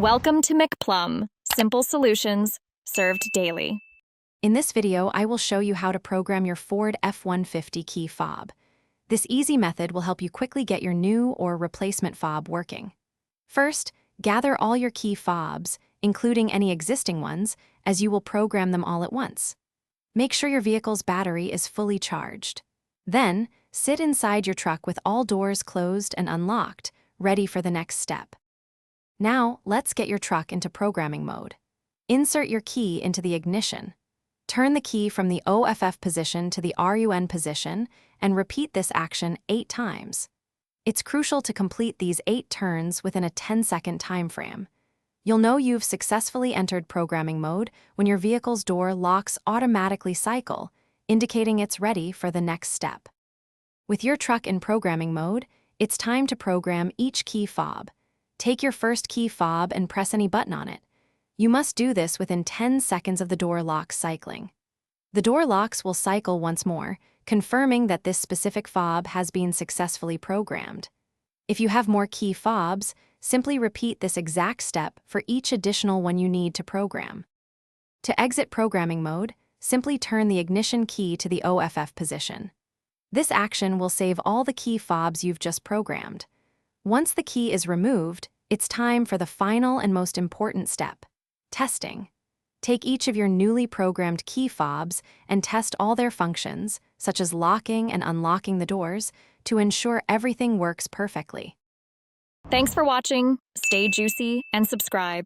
Welcome to McPlum, simple solutions served daily. In this video, I will show you how to program your Ford F150 key fob. This easy method will help you quickly get your new or replacement fob working. First, gather all your key fobs, including any existing ones, as you will program them all at once. Make sure your vehicle's battery is fully charged. Then, sit inside your truck with all doors closed and unlocked, ready for the next step. Now, let's get your truck into programming mode. Insert your key into the ignition. Turn the key from the OFF position to the RUN position and repeat this action 8 times. It's crucial to complete these 8 turns within a 10-second time frame. You'll know you've successfully entered programming mode when your vehicle's door locks automatically cycle, indicating it's ready for the next step. With your truck in programming mode, it's time to program each key fob. Take your first key fob and press any button on it. You must do this within 10 seconds of the door locks cycling. The door locks will cycle once more, confirming that this specific fob has been successfully programmed. If you have more key fobs, simply repeat this exact step for each additional one you need to program. To exit programming mode, simply turn the ignition key to the OFF position. This action will save all the key fobs you've just programmed. Once the key is removed, it's time for the final and most important step: testing. Take each of your newly programmed key fobs and test all their functions, such as locking and unlocking the doors, to ensure everything works perfectly. Thanks for watching. Stay juicy and subscribe.